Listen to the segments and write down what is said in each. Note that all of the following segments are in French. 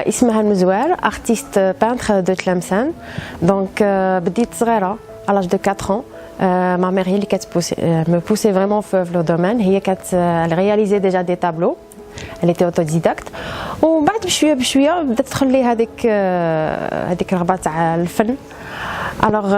اسمها المزوار, artiste peintre de Tlemcen. Donc بديت صغيرة à l'âge de 4 ans. Ma mère هي اللي me poussait vraiment في le domaine. هي elle réalisait déjà des tableaux. Elle était autodidacte. ومن بعد بشوية بشوية بدات تدخل لي هذيك الرغبة تاع الفن. Alors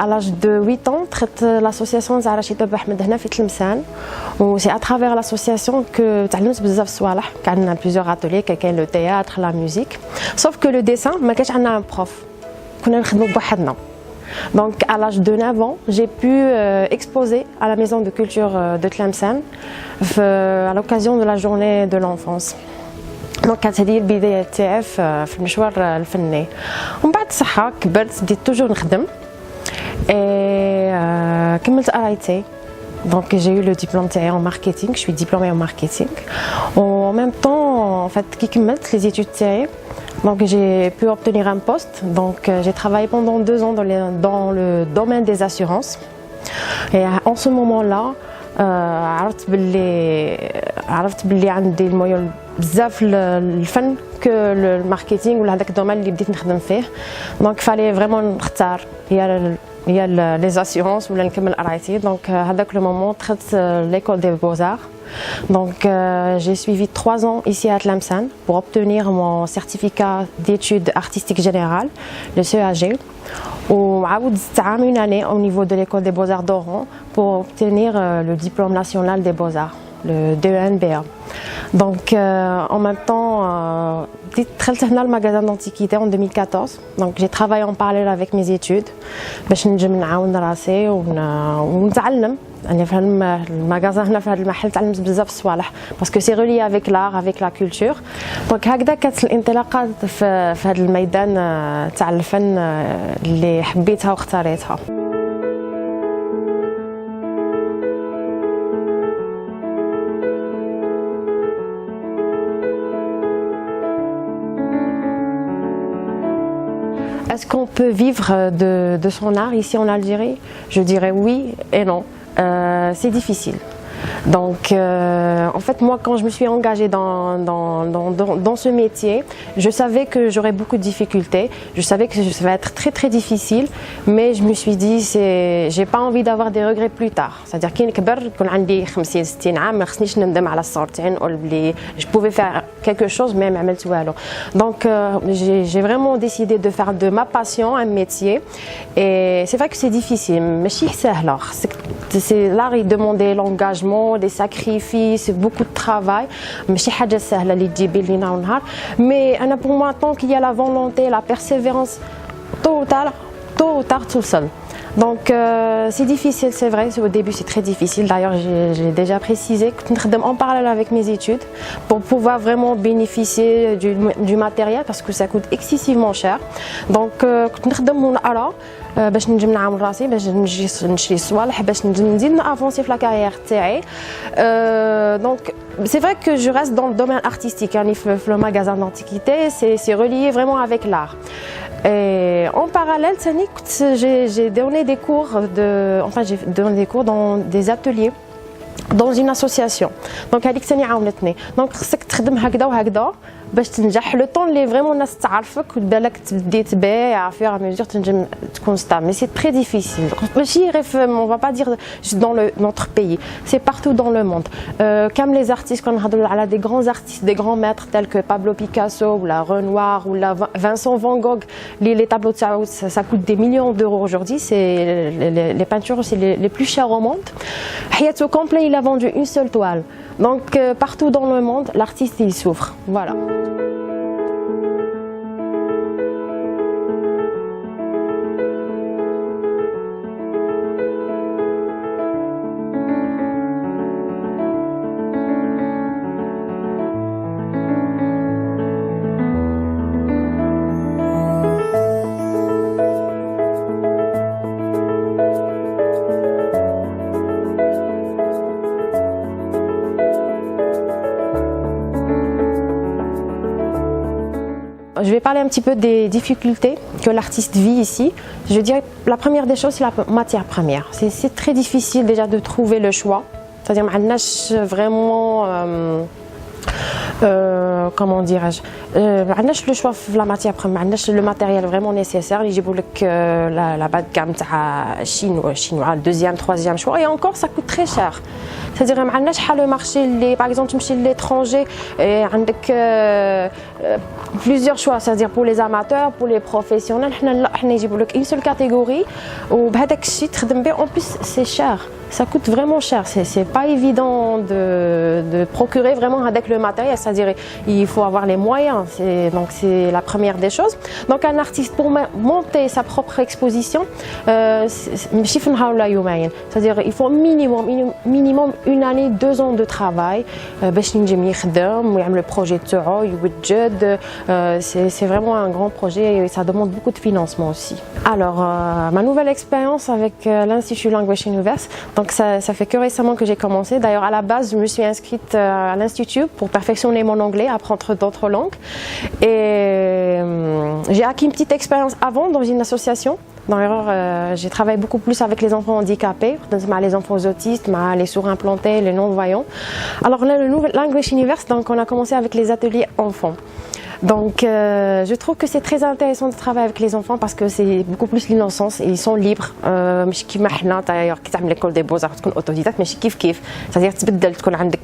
à l'âge de 8 ans, traite l'association Zahra Chiteb Ahmed هنا في تلمسان. و c'est à travers l'association que تعلمت بزاف صوالح. كان plusieurs ateliers, كاين le théâtre, la musique. Sauf que le dessin ما كانش عندنا un prof. كنا نخدموا بوحدنا. Donc à l'âge de 9 ans, j'ai pu exposer à la maison de culture de Tlemcen à l'occasion de la journée de l'enfance. Donc كانت هذه البداية تاعي في المشوار الفني. ومن بعد صحة كبرت بديت توجور نخدم. كملت قرايتي. Donc j'ai eu le diplôme تاعي en marketing, je suis diplômée en marketing. En même temps, en fait, كي كملت les études تاعي. Donc j'ai pu obtenir un poste. Donc j'ai travaillé pendant 2 ans dans le domaine des assurances. Et en ce moment-là, عرفت باللي عندي الميول بزاف الفن que le marketing ولا هذاك الدومين اللي بديت نخدم فيه. Donc fallait vraiment نختار هي les assurances ولا نكمل قرايتي. Donc هذاك le moment دخلت l'école des beaux-arts. Donc j'ai suivi 3 ans ici à Tlemcen pour obtenir mon certificat d'études artistiques générales, le CEAG. وعاود une année au niveau de l'école des beaux-arts d'Oran pour obtenir le diplôme national des beaux-arts, le DENBA. Donc en même temps, دخلت هنا le magasin d'antiquité en 2014. Donc j'ai travaillé en parallèle avec mes études باش نجم نعاون راسي ونتعلم. يعني في المغازان هنا في هذا المحل تعلمت بزاف صوالح باسكو سي ريلي افيك لار افيك لا كولتور. دونك هكذا كانت الانطلاقات في هذا الميدان تاع الفن اللي حبيتها واختاريتها. Est-ce qu'on peut vivre de son art ici en Algérie? Je dirais oui et non. C'est difficile. Donc, en fait, moi, quand je me suis engagée dans ce métier, je savais que j'aurais beaucoup de difficultés. Je savais que ça va être très très difficile, mais je me suis dit, j'ai pas envie d'avoir des regrets plus tard. C'est-à-dire كي نكبر يكون عندي 50 60 عام ما خصنيش نندم على الصغر تاعي نقول بلي je pouvais faire quelque chose mais ما عملت والو. Donc, j'ai vraiment décidé de faire de ma passion un métier. Et c'est vrai que c'est difficile, ماشي سهلة. C'est l'art, il demandait l'engagement, des sacrifices, beaucoup de travail. ماشي حاجة سهلة اللي تجيبي لينا ونهار. Mais أنا pour moi tant qu'il y a la volonté, la persévérance, tôt ou tard توصل. Donc c'est difficile, c'est vrai, au début c'est très difficile. D'ailleurs j'ai déjà précisé que je travaille en parallèle avec mes études pour pouvoir vraiment bénéficier du matériel parce que ça coûte excessivement cher. Donc je travaille باش نجم نعاون راسي باش نشري صوالح باش نزيد نافونسي في لا كارير تاعي. Donc c'est vrai que je reste dans le domaine artistique. يعني في le magasin d'antiquité c'est relié vraiment avec l'art. Et en parallèle, j'ai donné des cours j'ai donné des cours dans des ateliers dans une association. Donc هذيك ثاني عاونتني. Donc خصك تخدم هكذا وهكذا باش تنجح لو طون اللي فريمون الناس تعرفك وتبالك تبدي تبيع في ا ميزور تنجم تكون ستابل. Mais c'est très difficile. ماشي غير on va pas dire dans notre pays, c'est partout dans le monde. Comme les artistes qu'on نهضروا على des grands artistes, des grands maîtres tels que Pablo Picasso ou la Renoir ou la Vincent Van Gogh, les tableaux de ça coûte des millions d'euros aujourd'hui, c'est les peintures aussi les plus chères au monde. Hayatou complet, il a vendu une seule toile. Donc partout dans le monde, l'artiste il souffre. Voilà. Je vais parler un petit peu des difficultés que l'artiste vit ici. Je dirais que la première des choses, c'est la matière première. C'est très difficile déjà de trouver le choix. C'est-à-dire qu'on n'a vraiment comment dirais-je, ما عندناش لو شوا في لا ماتيير بريم، ما عندناش لو ماتيريال فريمون نيسيسير اللي يجيبوا لك لا باد كام تاع شينوا دوزيام تروازيام شوا اي انكور سا كوت تري شير. C'est-à-dire ما عندناش حال لو مارشي اللي باغ اكزومبل تمشي لليترونجي عندك plusieurs choix, c'est-à-dire pour les amateurs, pour les professionnels, حنا يجيبوا لك une seule catégorie وبهذاك الشيء تخدم به. En plus c'est cher, ça coûte vraiment cher, c'est pas évident de procurer vraiment avec le matériel, c'est-à-dire il faut avoir les moyens, donc c'est la première des choses. Donc un artiste pour monter sa propre exposition, c'est-à-dire il faut minimum une année, 2 ans de travail باش ينجم يخدم ويعمل البروجي تاعو يوجد. C'est vraiment un grand projet et ça demande beaucoup de financement aussi. Alors, ma nouvelle expérience avec l'Institut Language Universe, donc ça fait que récemment que j'ai commencé. D'ailleurs, à la base, je me suis inscrite à l'Institut pour perfectionner mon anglais, apprendre d'autres langues. Et j'ai acquis une petite expérience avant dans une association. D'ailleurs, j'ai travaillé beaucoup plus avec les enfants handicapés, les enfants autistes, les sourds implantés, les non-voyants. Alors là, le nouvel Language Universe, donc on a commencé avec les ateliers enfants. Donc je trouve que c'est très intéressant de travailler avec les enfants parce que c'est beaucoup plus l'innocence et ils sont libres. مش كيما حنا d'ailleurs كي تعمل l'école des beaux-arts تكون autodidacte ماشي كيف c'est-à-dire تبدل تكون عندك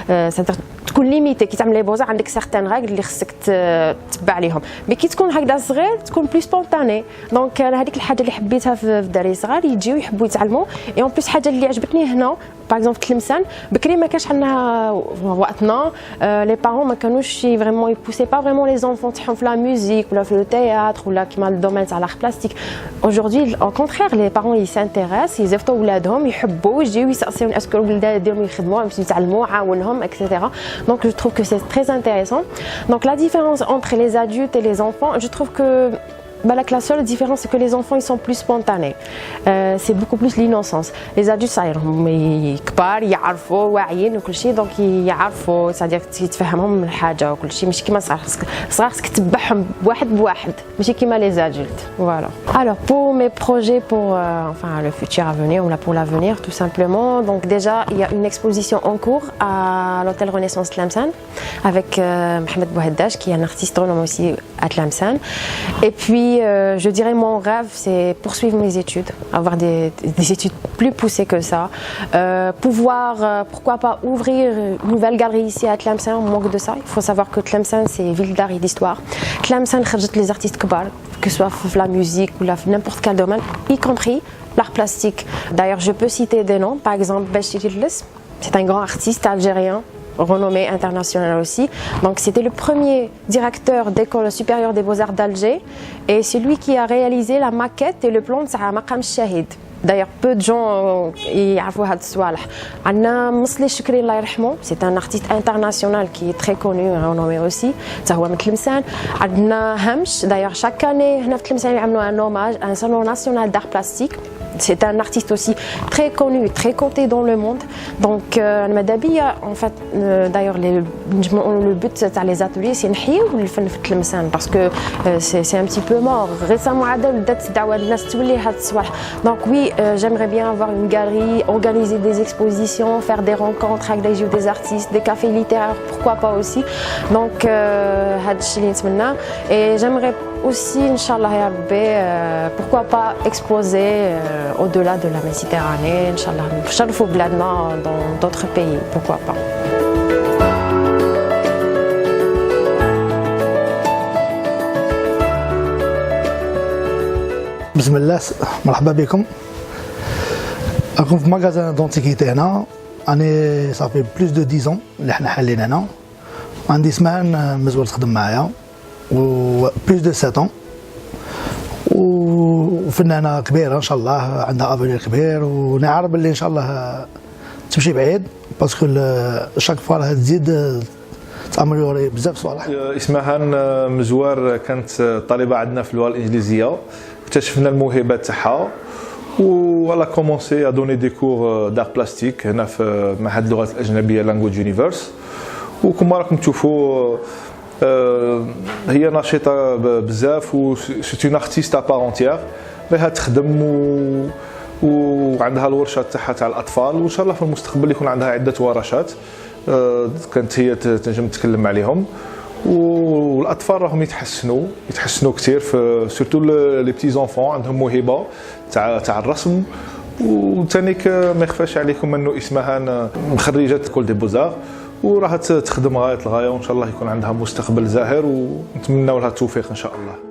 c'est-à-dire تكون ليميتي كي تعمل لي بوزار عندك سيغتان ريغل اللي خصك تتبع عليهم. مي كي تكون هكذا صغير تكون بلوس سبونتاني. دونك انا هذيك الحاجه اللي حبيتها في الدراري الصغار يجيو يحبوا يتعلموا. اي اون بليس حاجه اللي عجبتني هنا باغ اكزومبل تلمسان بكري ما كانش عندنا وقتنا لي بارون ما كانوش فريمون يبوسي با فريمون لي زونفون تاعهم في لا ميوزيك ولا في لو تياتر ولا كيما الدومين تاع لارت بلاستيك. اجوردي او كونترير لي بارون يسانتيريس يزيفطوا ولادهم يحبوا يجيو يسقسيون اسكو الولاد ديالهم يخدموا باش يتعلموا عاونهم اكسيتيرا. Donc je trouve que c'est très intéressant. Donc la différence entre les adultes et les enfants, je trouve que la seule différence c'est que les enfants ils sont plus spontanés. C'est beaucoup plus l'innocence. Les adultes ça كبار يعرفوا واعيين وكل شيء دونك يعرفوا c'est-à-dire تفهمهم الحاجه وكل شيء ماشي كيما صغار خصك تتبعهم بواحد ماشي كيما les adultes. Voilà. Alors pour mes projets pour enfin le futur à venir ou là pour l'avenir tout simplement. Donc déjà il y a une exposition en cours à l'hôtel Renaissance Tlemcen avec Mohamed Bouhaddache qui est un artiste renommé aussi à Tlemcen. Et puis je dirais mon rêve c'est poursuivre mes études, avoir des études plus poussées que ça, pouvoir pourquoi pas ouvrir une nouvelle galerie ici à Tlemcen. On manque de ça. Il faut savoir que Tlemcen c'est ville d'art et d'histoire. Tlemcen خرجت les artistes كبار que ce soit la musique ou n'importe quel domaine, y compris l'art plastique. D'ailleurs je peux citer des noms, par exemple Bachir Illes, c'est un grand artiste algérien renommé international aussi. Donc c'était le premier directeur d'école supérieure des beaux-arts d'Alger et c'est lui qui a réalisé la maquette et le plan de Maqam Shahid. D'ailleurs peu de gens يعرفوا هاد الصوالح. عندنا مصلي الشكري الله يرحمه, c'est un artiste international qui est très connu renommé aussi, حتى هو من تلمسان. عندنا همش d'ailleurs chaque année هنا في تلمسان يعملوا un hommage à un salon national d'art plastique. C'est un artiste aussi très connu, très coté dans le monde. Donc, en fait, d'ailleurs, le but des ateliers, c'est de faire le Tlemcen parce que c'est un petit peu mort. Récemment, donc oui, j'aimerais bien avoir une galerie, organiser des expositions, faire des rencontres avec des artistes, des cafés littéraires, pourquoi pas aussi. Donc, et j'aimerais aussi, Inch'Allah, pourquoi pas exposer au-delà de la Méditerranée, Inch'Allah, نشرفوا بلادنا dans d'autres pays, pourquoi pas. بسم الله مرحبا بكم. راكم في ماغازان دونتيكيتي هنا. أنا صافي بلوس دو 10 ans اللي حنا حالين هنا. عندي سمان مزوال تخدم معايا و بلوس دو 7 ans. وفنانة كبيرة إن شاء الله عندها افونير كبير ونعرف باللي إن شاء الله تمشي بعيد باسكو شاك فوا راها تزيد تامليوري بزاف صوالح. اسمها مزوار كانت طالبة عندنا في اللغة الإنجليزية اكتشفنا الموهبة تاعها ولا كومونسي ا دوني دي كور دار بلاستيك هنا في معهد اللغات الأجنبية لانجويج يونيفرس. وكما راكم تشوفوا هي نشيطة بزاف و سي اون ارتيست ا بار انتيير راها تخدم وعندها الورشة تاعها تاع الأطفال وإن شاء الله في المستقبل يكون عندها عدة ورشات كانت هي تنجم تتكلم عليهم. والاطفال راهم يتحسنوا كثير، سورتو لي بتي زونفون عندهم موهبه تاع الرسم. وثانيك ما يخفاش عليكم انه اسمها مخرجه كول دي بوزار، وراها تخدم غايه الغايه، وان شاء الله يكون عندها مستقبل زاهر، ونتمنوا لها التوفيق ان شاء الله.